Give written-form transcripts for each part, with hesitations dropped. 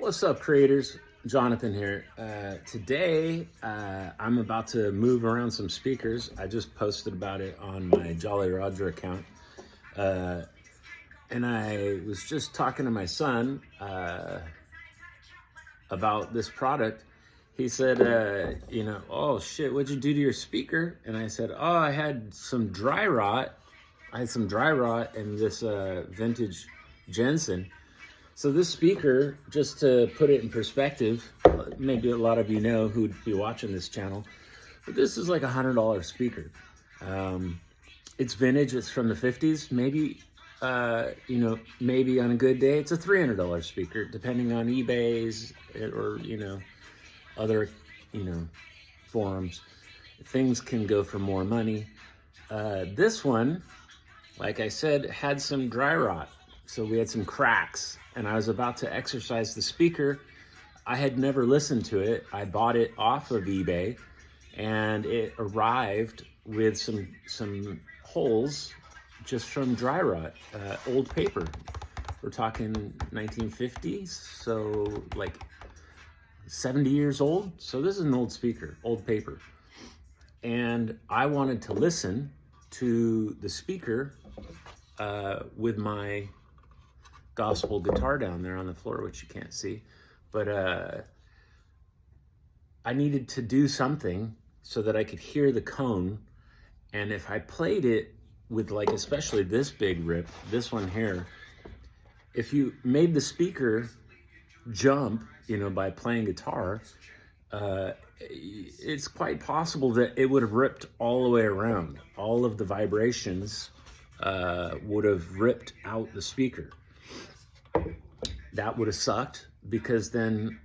What's up, creators? Jonathan here. Today, I'm about to move around some speakers. I just posted about it on my Jolly Roger account. And I was just talking to my son about this product. He said, oh shit, what'd you do to your speaker? And I said, oh, I had some dry rot. I had some dry rot in this vintage Jensen. So this speaker, just to put it in perspective, maybe a lot of you know who'd be watching this channel, but this is like $100 speaker. It's vintage, it's from the 50s. Maybe, maybe on a good day, it's a $300 speaker, depending on eBay's or, other, forums. Things can go for more money. This one, like I said, had some dry rot. So we had some cracks, and I was about to exercise the speaker. I had never listened to it. I bought it off of eBay, and it arrived with some holes just from dry rot, old paper. We're talking 1950s, so like 70 years old. So this is an old speaker, old paper. And I wanted to listen to the speaker with my gospel guitar down there on the floor, which you can't see, but I needed to do something so that I could hear the cone. And if I played it with, like, especially this big rip, this one here, if you made the speaker jump, by playing guitar, it's quite possible that it would have ripped all the way around. All of the vibrations would have ripped out the speaker. That would have sucked, because then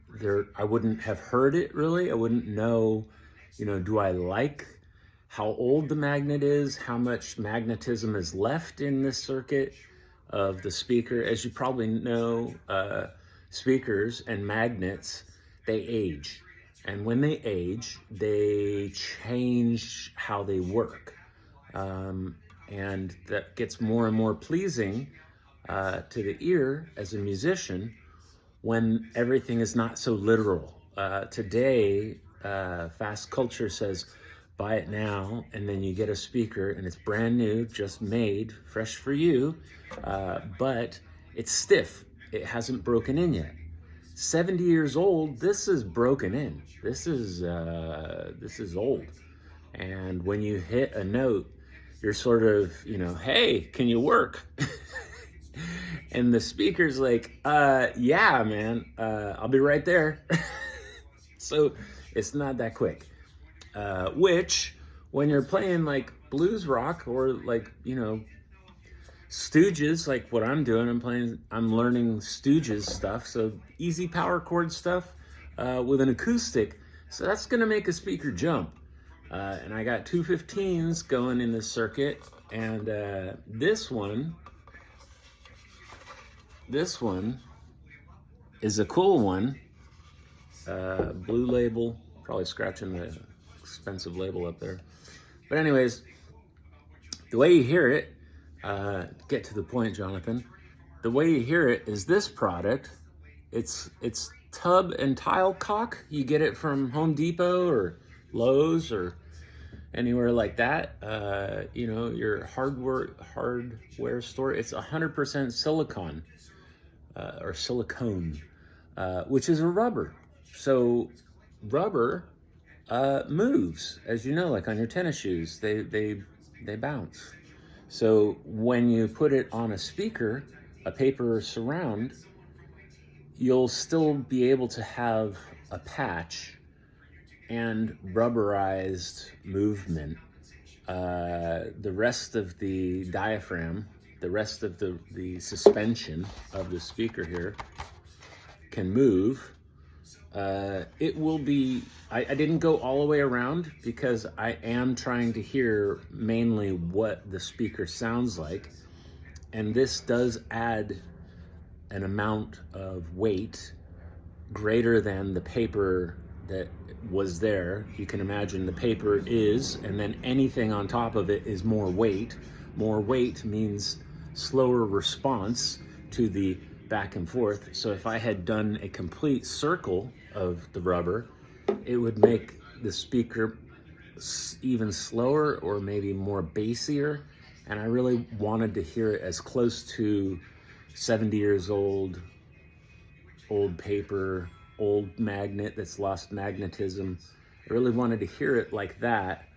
I wouldn't have heard it really. I wouldn't know, do I like how old the magnet is, how much magnetism is left in this circuit of the speaker. As you probably know, speakers and magnets, they age. And when they age, they change how they work. And that gets more and more pleasing to the ear as a musician when everything is not so literal. Today, fast culture says, buy it now, and then you get a speaker and it's brand new, just made, fresh for you, but it's stiff. It hasn't broken in yet. 70 years old, this is broken in. This is old. And when you hit a note, you're sort of, hey, can you work? And the speaker's like, yeah, man, I'll be right there. So it's not that quick. Which, when you're playing like blues rock or like, Stooges, like what I'm doing, I'm learning Stooges stuff. So easy power chord stuff with an acoustic. So that's gonna make a speaker jump. And I got 215s going in this circuit. And this one is a cool one. Blue label, probably scratching the expensive label up there. But anyways, the way you hear it, get to the point, Jonathan. The way you hear it is this product. It's tub and tile caulk. You get it from Home Depot or Lowe's or anywhere like that. Your hardware store. It's 100% silicone or silicone, which is a rubber. So rubber moves, as you know, like on your tennis shoes. They bounce. So when you put it on a speaker, a paper surround, you'll still be able to have a patch and rubberized movement. The rest of the diaphragm, the rest of the suspension of the speaker here can move. It will be, I didn't go all the way around because I am trying to hear mainly what the speaker sounds like. And this does add an amount of weight greater than the paper that was there. You can imagine the paper is, and then anything on top of it is more weight. More weight means slower response to the back and forth. So if I had done a complete circle of the rubber, it would make the speaker even slower or maybe more bassier. And I really wanted to hear it as close to 70 years old paper, old magnet that's lost magnetism. I really wanted to hear it like that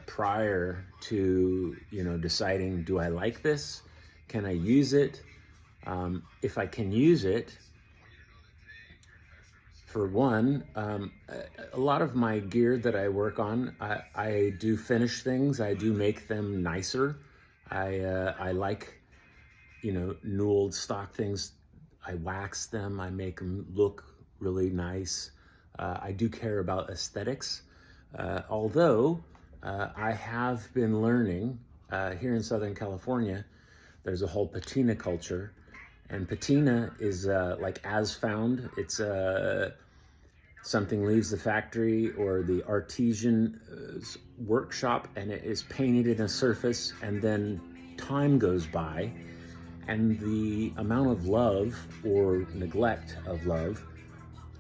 prior to, deciding, do I like this? Can I use it? If I can use it, for one, a lot of my gear that I work on, I do finish things. I do make them nicer. I like, new old stock things. I wax them. I make them look really nice. I do care about aesthetics. Although I have been learning here in Southern California, there's a whole patina culture. And patina is like as found. It's something leaves the factory or the artisan workshop, and it is painted in a surface, and then time goes by, and the amount of love or neglect of love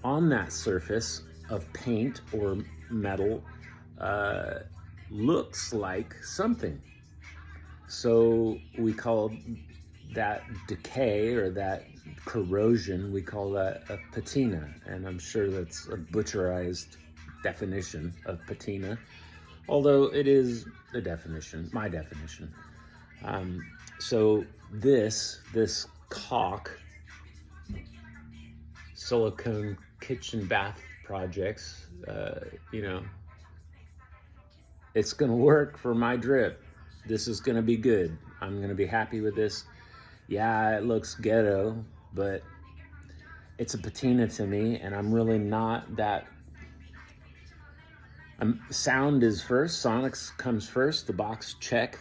on that surface of paint or metal looks like something. So we call that decay or that corrosion, we call that a patina. And I'm sure that's a butcherized definition of patina, although it is a definition, my definition. So this caulk silicone kitchen bath projects, it's gonna work for my drip. This is gonna be good. I'm gonna be happy with this. Yeah, it looks ghetto, but it's a patina to me, and I'm really not that. Sound is first, sonics comes first, the box check.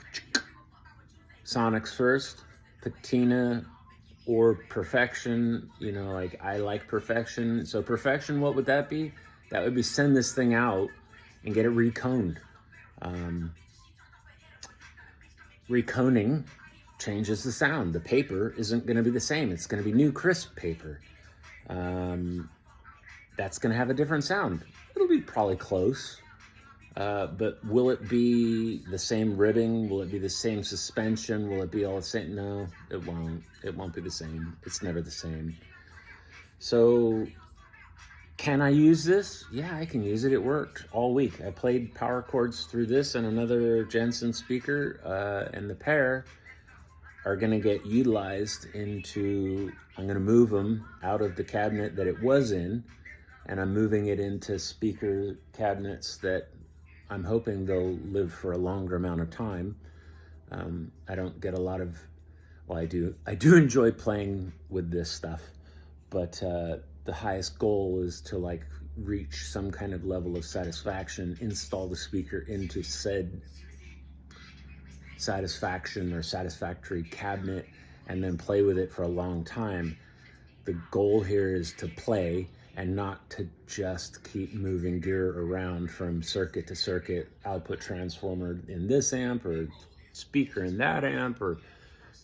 Sonics first, patina or perfection, like I like perfection. So perfection, what would that be? That would be send this thing out and get it reconed. Reconing changes the sound. The paper isn't going to be the same. It's going to be new, crisp paper. That's going to have a different sound. It'll be probably close. But will it be the same ribbing? Will it be the same suspension? Will it be all the same? No, it won't. It won't be the same. It's never the same. So can I use this? Yeah, I can use it. It worked all week. I played power chords through this and another Jensen speaker, and the pair are going to get utilized into, I'm going to move them out of the cabinet that it was in, and I'm moving it into speaker cabinets that I'm hoping they'll live for a longer amount of time. I don't get a lot of, well, I do enjoy playing with this stuff, but the highest goal is to reach some kind of level of satisfaction, install the speaker into said satisfaction or satisfactory cabinet, and then play with it for a long time. The goal here is to play and not to just keep moving gear around from circuit to circuit, output transformer in this amp or speaker in that amp or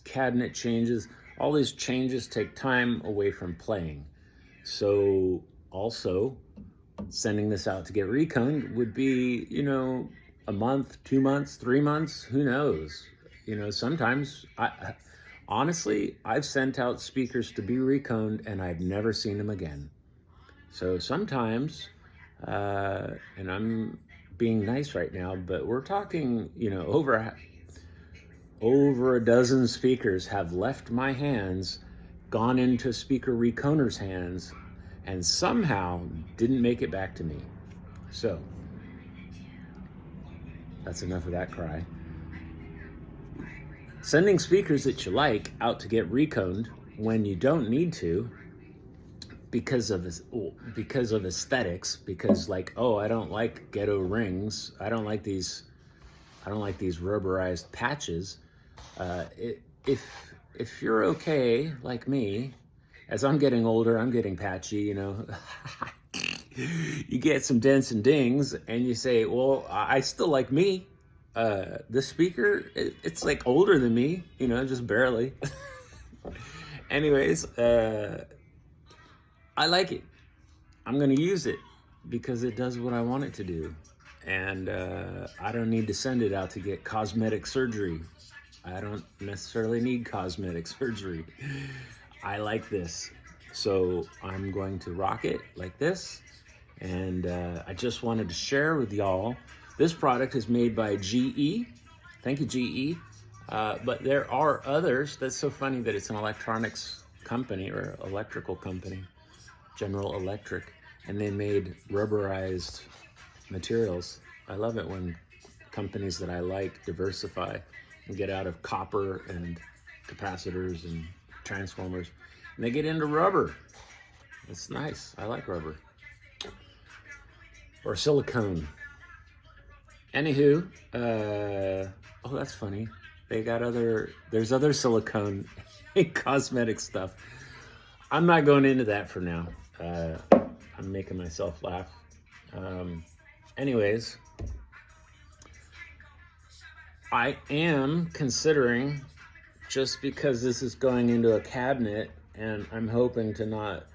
cabinet changes. All these changes take time away from playing. So also sending this out to get reconed would be, a month, 2 months, 3 months, who knows? Sometimes honestly, I've sent out speakers to be reconed and I've never seen them again. So sometimes, and I'm being nice right now, but we're talking, over a dozen speakers have left my hands, gone into speaker reconers' hands, and somehow didn't make it back to me. So that's enough of that cry. Sending speakers that you like out to get reconed when you don't need to, because of aesthetics, because I don't like ghetto rings. I don't like these rubberized patches. If you're okay, like me, as I'm getting older, I'm getting patchy, you get some dents and dings and you say, well, I still like me. This speaker, it's older than me, just barely. Anyways, I like it. I'm going to use it because it does what I want it to do. And I don't need to send it out to get cosmetic surgery. I don't necessarily need cosmetic surgery. I like this. So I'm going to rock it like this. And I just wanted to share with y'all. This product is made by GE. Thank you, GE. But there are others. That's so funny that it's an electronics company or electrical company, General Electric, and they made rubberized materials. I love it when companies that I like diversify and get out of copper and capacitors and transformers, and they get into rubber. It's nice. I like rubber. Or silicone. Anywho, oh, that's funny. They got there's other silicone cosmetic stuff. I'm not going into that for now. I'm making myself laugh. Anyways, I am considering, just because this is going into a cabinet and I'm hoping to not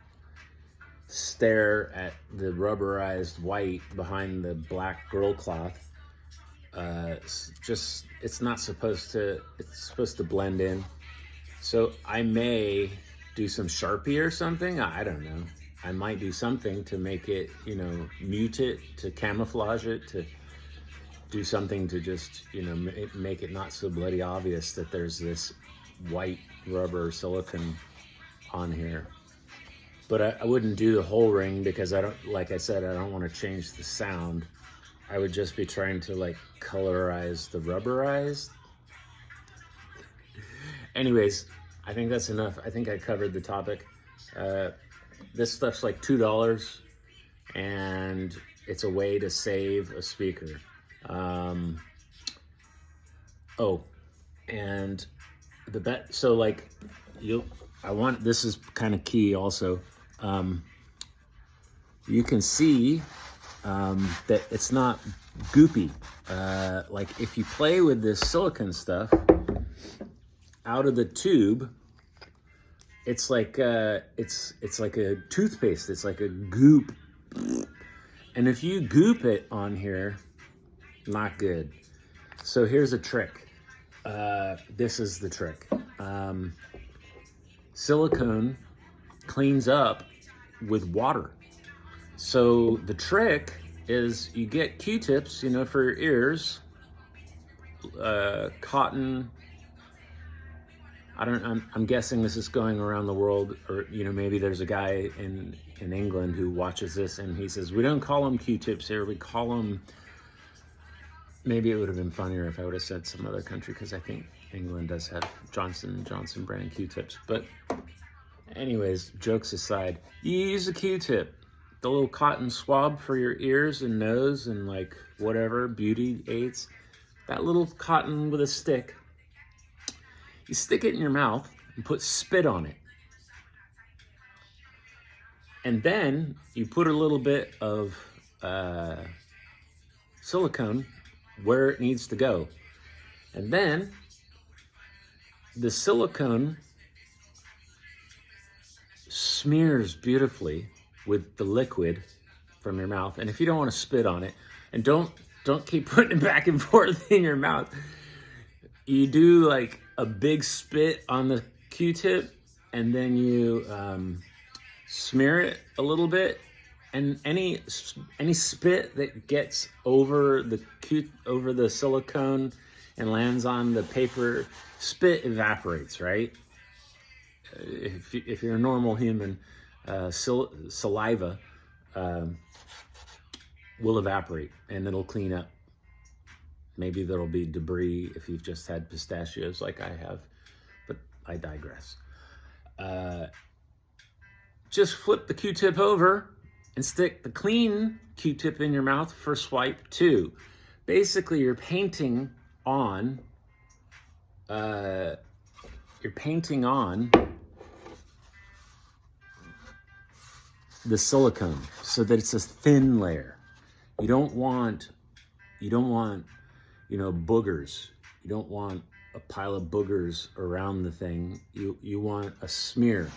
stare at the rubberized white behind the black grill cloth. It's not supposed to, it's supposed to blend in. So I may do some Sharpie or something. I don't know. I might do something to make it, mute it, to camouflage it, to do something to just, make it not so bloody obvious that there's this white rubber silicone on here. But I wouldn't do the whole ring because like I said, I don't want to change the sound. I would just be trying to colorize the rubberized. Anyways, I think that's enough. I think I covered the topic. This stuff's like $2 and it's a way to save a speaker. Oh, and this is kind of key also. You can see that it's not goopy. Like if you play with this silicone stuff out of the tube, it's like it's like a toothpaste. It's like a goop. And if you goop it on here, not good. So here's a trick. This is the trick. Silicone cleans up with water. So the trick is you get Q-tips, for your ears, cotton. I'm guessing this is going around the world, or maybe there's a guy in England who watches this and he says, we don't call them Q-tips here, we call them, maybe it would have been funnier if I would have said some other country, because I think England does have Johnson & Johnson brand Q-tips. But anyways, jokes aside, you use a Q-tip, the little cotton swab for your ears and nose and whatever, beauty aids, that little cotton with a stick, you stick it in your mouth and put spit on it. And then you put a little bit of silicone where it needs to go. And then the silicone smears beautifully with the liquid from your mouth. And if you don't want to spit on it, and don't keep putting it back and forth in your mouth, you do a big spit on the Q-tip, and then you smear it a little bit, and any spit that gets over the silicone and lands on the paper, spit evaporates, right? If you're a normal human, saliva will evaporate and it'll clean up. Maybe there'll be debris if you've just had pistachios like I have, but I digress. Just flip the Q-tip over and stick the clean Q-tip in your mouth for swipe 2. Basically, you're painting on the silicone so that it's a thin layer. You don't want boogers. You don't want a pile of boogers around the thing. You want a smear.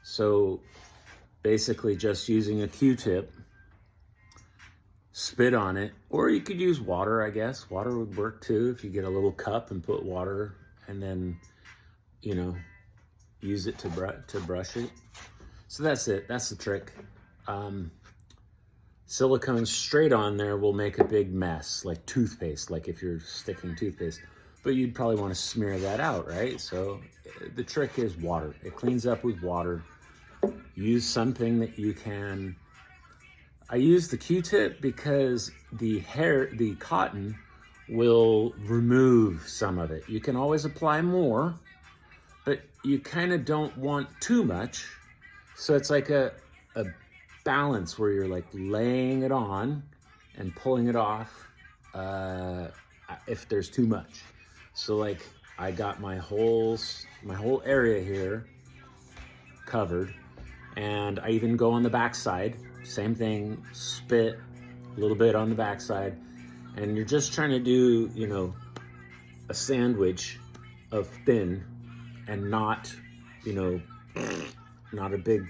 So basically just using a Q-tip, spit on it, or you could use water, I guess. Water would work too if you get a little cup and put water and then, you know, use it to brush it. So that's it, that's the trick. Silicone straight on there will make a big mess, like toothpaste, like if you're sticking toothpaste. But you'd probably want to smear that out, right? So the trick is water. It cleans up with water. Use something that you can. I use the Q-tip because the cotton will remove some of it. You can always apply more, but you kind of don't want too much. So it's like a balance where you're like laying it on and pulling it off if there's too much. So like I got my whole area here covered, and I even go on the back side, same thing, spit a little bit on the back side, and you're just trying to do, you know, a sandwich of thin and not, you know, not a big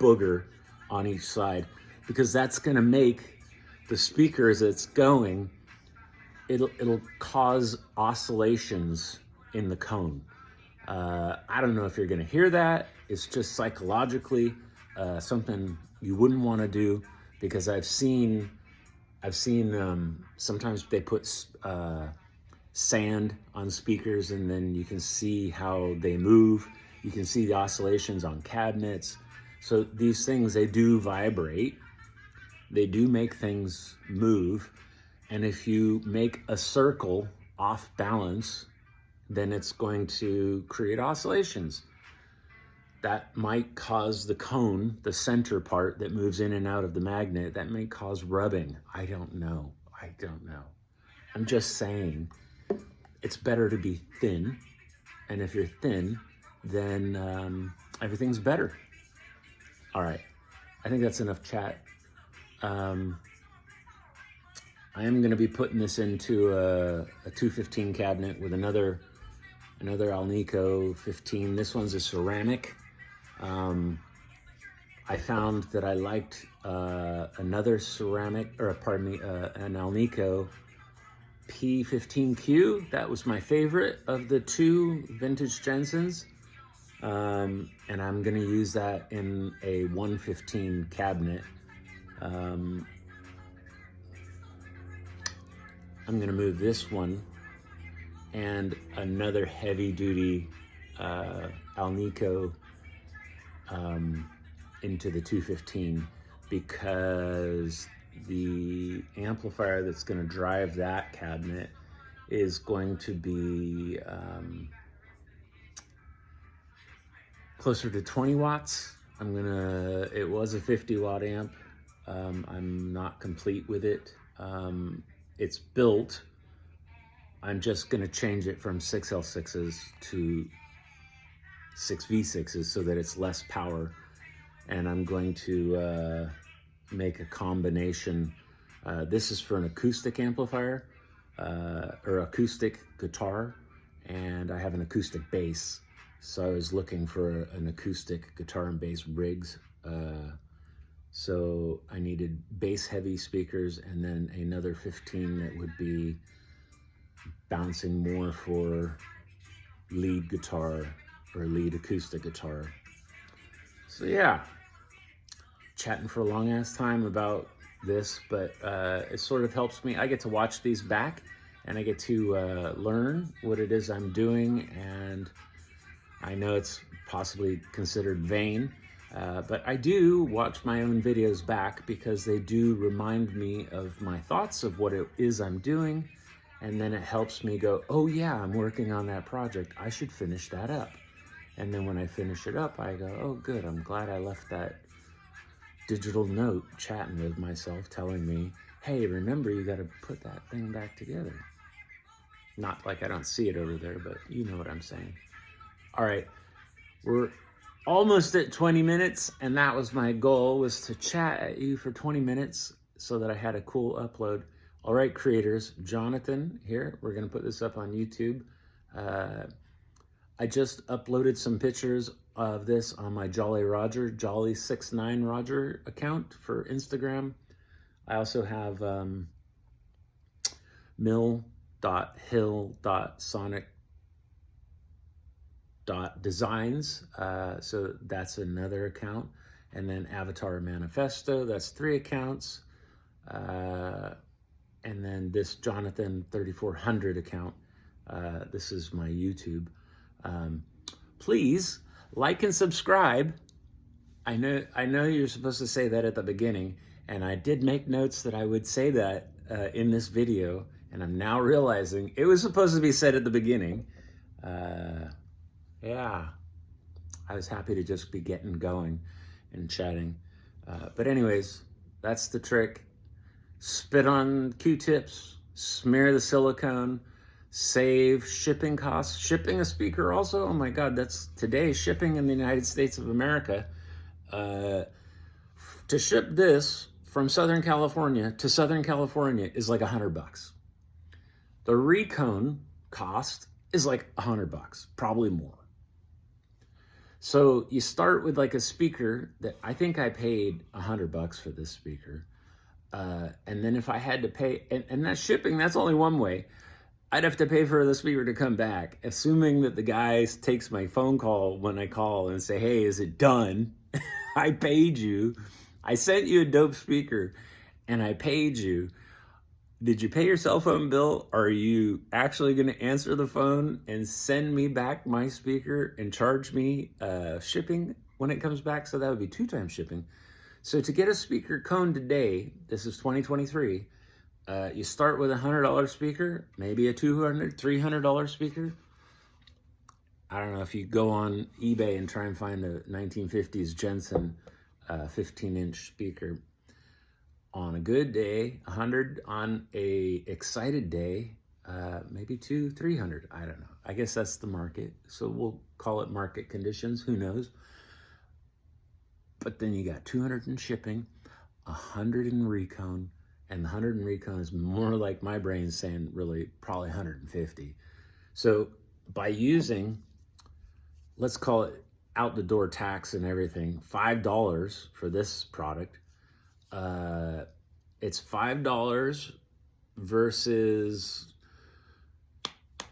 booger on each side, because that's gonna make the speaker as it's going, it'll cause oscillations in the cone. I don't know if you're gonna hear that. It's just psychologically something you wouldn't want to do, because I've seen sometimes they put sand on speakers and then you can see how they move. You can see the oscillations on cabinets. So these things, they do vibrate. They do make things move. And if you make a circle off balance, then it's going to create oscillations. That might cause the cone, the center part that moves in and out of the magnet, that may cause rubbing. I don't know. I'm just saying it's better to be thin. And if you're thin, then everything's better. All right, I think that's enough chat. I am gonna be putting this into a 215 cabinet with another Alnico 15. This one's a ceramic. I found that I liked another ceramic, or pardon me, an Alnico P15Q. That was my favorite of the two vintage Jensens. And I'm gonna use that in a 115 cabinet. I'm gonna move this one and another heavy duty Alnico into the 215, because the amplifier that's going to drive that cabinet is going to be closer to 20 watts. It was a 50 watt amp. I'm not complete with it. It's built. I'm just going to change it from 6L6s to 6V6s so that it's less power. And I'm going to make a combination. This is for an acoustic amplifier or acoustic guitar, and I have an acoustic bass. So I was looking for an acoustic guitar and bass rigs. So I needed bass heavy speakers and then another 15 that would be bouncing more for lead guitar or lead acoustic guitar. So yeah, chatting for a long ass time about this, but it sort of helps me. I get to watch these back and I get to learn what it is I'm doing, and I know it's possibly considered vain, but I do watch my own videos back because they do remind me of my thoughts of what it is I'm doing, and then it helps me go, oh yeah, I'm working on that project, I should finish that up. And then when I finish it up, I go, oh good, I'm glad I left that digital note chatting with myself telling me, hey, remember you gotta put that thing back together. Not like I don't see it over there, but you know what I'm saying. All right, we're almost at 20 minutes, and that was my goal, was to chat at you for 20 minutes so that I had a cool upload. All right, creators, Jonathan here, we're gonna put this up on YouTube. I just uploaded some pictures of this on my Jolly69 Roger account for Instagram. I also have mill.hill.sonic.designs. So that's another account. And then Avatar Manifesto, that's 3 accounts. And then this Jonathan 3400 account. This is my YouTube. Please like and subscribe. I know you're supposed to say that at the beginning, and I did make notes that I would say that in this video, and I'm now realizing it was supposed to be said at the beginning. Yeah, I was happy to just be getting going and chatting. But anyways, that's the trick. Spit on Q-tips, smear the silicone, save shipping costs. Shipping a speaker also, oh my God, that's today shipping in the United States of America. To ship this from Southern California to Southern California is like $100. The Recone cost is like $100, probably more. So you start with like a speaker that I think I paid $100 for this speaker. And then if I had to pay, and that's shipping, that's only one way. I'd have to pay for the speaker to come back, assuming that the guy takes my phone call when I call and say, hey, is it done? I paid you. I sent you a dope speaker and I paid you. Did you pay your cell phone bill? Or are you actually going to answer the phone and send me back my speaker and charge me shipping when it comes back? So that would be 2 times shipping. So to get a speaker cone today, this is 2023, you start with a $100 speaker, maybe a $200, $300 speaker. I don't know if you go on eBay and try and find a 1950s Jensen 15-inch speaker. On a good day, 100. On a excited day, maybe 200, 300. I don't know. I guess that's the market. So we'll call it market conditions. Who knows? But then you got 200 in shipping, 100 in Recone, and the 100 in Recone is more like my brain saying really probably 150. So by using, let's call it out the door tax and everything, $5 for this product, it's $5 versus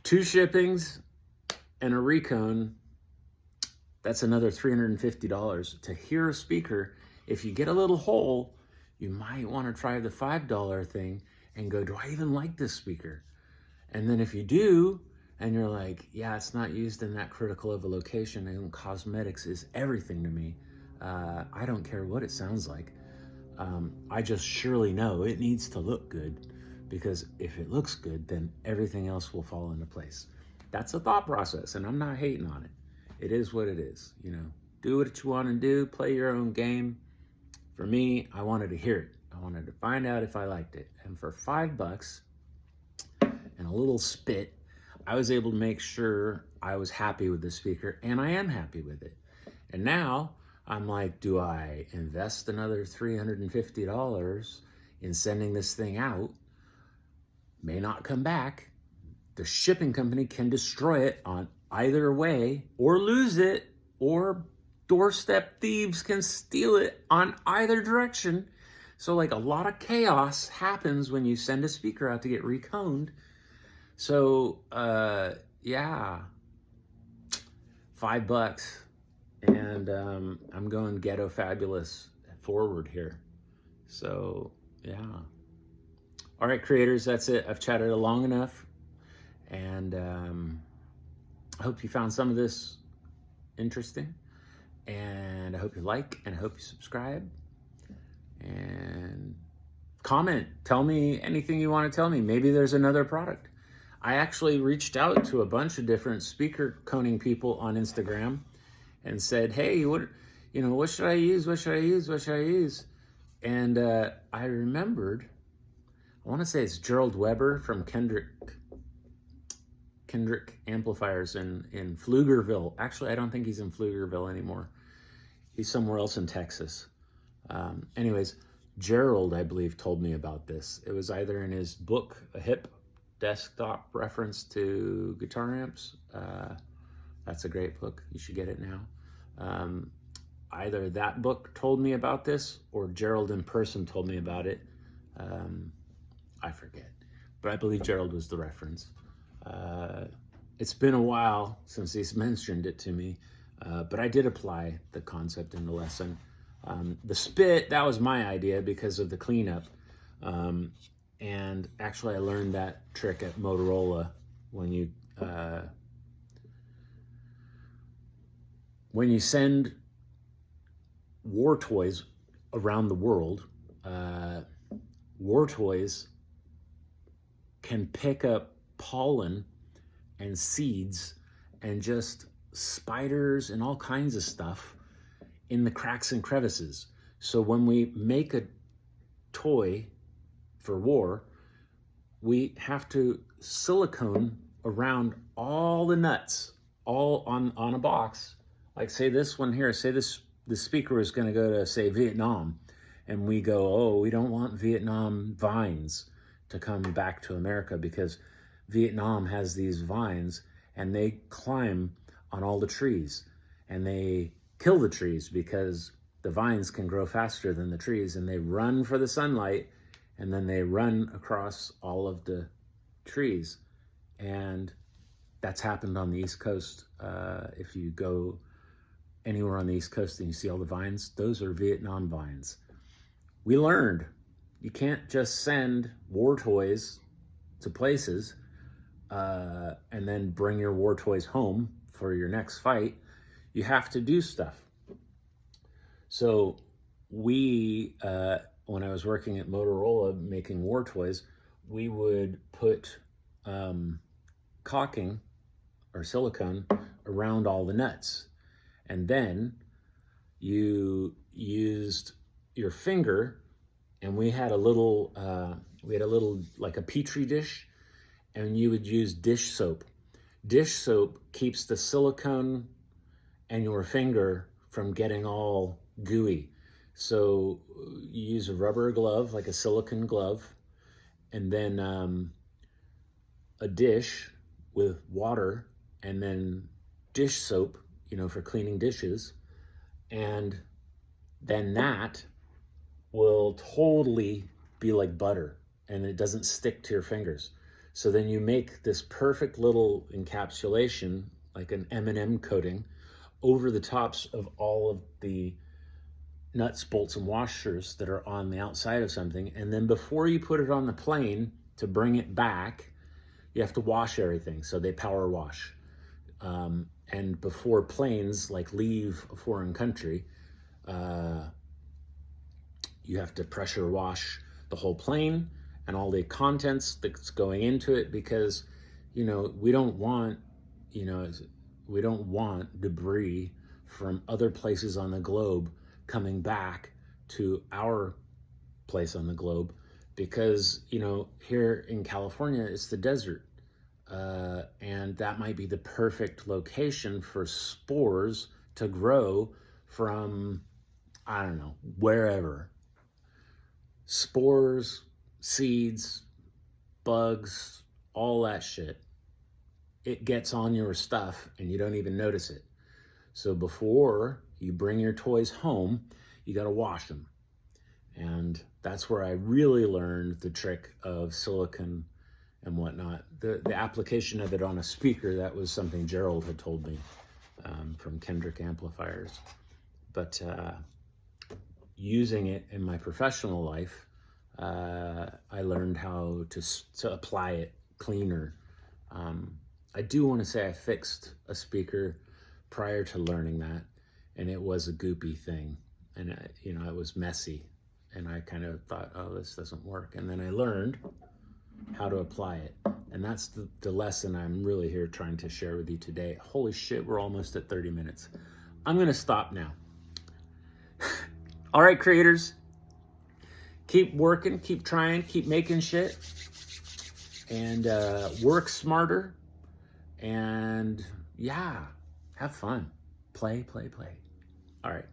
2 shippings and a Recone. That's another $350 to hear a speaker. If you get a little hole, you might want to try the $5 thing and go, do I even like this speaker? And then if you do, and you're like, yeah, it's not used in that critical of a location, and cosmetics is everything to me. I don't care what it sounds like. I just surely know it needs to look good, because if it looks good, then everything else will fall into place. That's a thought process, and I'm not hating on it. It is what it is, you know. Do what you want to do, play your own game. For me, I wanted to hear it. I wanted to find out if I liked it. And for $5 and a little spit, I was able to make sure I was happy with the speaker, and I am happy with it. And now I'm like, do I invest another $350 in sending this thing out? May not come back. The shipping company can destroy it on either way, or lose it, or doorstep thieves can steal it on either direction. So like a lot of chaos happens when you send a speaker out to get reconed. So yeah, $5, and I'm going ghetto fabulous forward here. So yeah. All right, creators, that's it. I've chatted long enough, and I hope you found some of this interesting, and I hope you like, and I hope you subscribe, and comment. Tell me anything you want to tell me. Maybe there's another product. I actually reached out to a bunch of different speaker coning people on Instagram and said, hey, what should I use? What should I use? What should I use? And I remembered, I want to say it's Gerald Weber from Kendrick Amplifiers in Pflugerville. Actually, I don't think he's in Pflugerville anymore. He's somewhere else in Texas. Anyways, Gerald, I believe, told me about this. It was either in his book, A Hip desktop reference to guitar amps. That's a great book. You should get it now. Either that book told me about this or Gerald in person told me about it. I forget, but I believe Gerald was the reference. It's been a while since he's mentioned it to me, but I did apply the concept in the lesson. The spit, that was my idea because of the cleanup. And actually I learned that trick at Motorola when you send war toys around the world, war toys can pick up pollen and seeds and just spiders and all kinds of stuff in the cracks and crevices. So when we make a toy for war, we have to silicone around all the nuts, all on a box. Like say this one here, say the speaker is going to go to, say, Vietnam, and we go, oh, we don't want Vietnam vines to come back to America because Vietnam has these vines and they climb on all the trees and they kill the trees because the vines can grow faster than the trees, and they run for the sunlight and then they run across all of the trees. And that's happened on the East Coast. If you go anywhere on the East Coast and you see all the vines, those are Vietnam vines. We learned you can't just send war toys to places and then bring your war toys home for your next fight. You have to do stuff. So we, when I was working at Motorola making war toys, we would put caulking or silicone around all the nuts. And then you used your finger, and we had a little like a petri dish, and you would use dish soap. Dish soap keeps the silicone and your finger from getting all gooey. So you use a rubber glove, like a silicone glove, and then a dish with water, and then dish soap, for cleaning dishes. And then that will totally be like butter, and it doesn't stick to your fingers. So then you make this perfect little encapsulation, like an M&M coating, over the tops of all of the nuts, bolts, and washers that are on the outside of something. And then before you put it on the plane to bring it back, you have to wash everything. So they power wash. And before planes leave a foreign country, you have to pressure wash the whole plane and all the contents that's going into it, because we don't want debris from other places on the globe coming back to our place on the globe, because here in California it's the desert, and that might be the perfect location for spores to grow from, I don't know, wherever. Spores, seeds, bugs, all that shit. It gets on your stuff and you don't even notice it. So before you bring your toys home, you got to wash them. And that's where I really learned the trick of silicone and whatnot. The application of it on a speaker, that was something Gerald had told me from Kendrick Amplifiers. But using it in my professional life, I learned how to apply it cleaner. I do want to say I fixed a speaker prior to learning that, and it was a goopy thing, and it was messy, and I kind of thought, oh, this doesn't work. And then I learned how to apply it, and that's the lesson I'm really here trying to share with you today. Holy shit, we're almost at 30 minutes. I'm gonna stop now. All right, creators, keep working, keep trying, keep making shit, and work smarter, and yeah, have fun. Play. All right.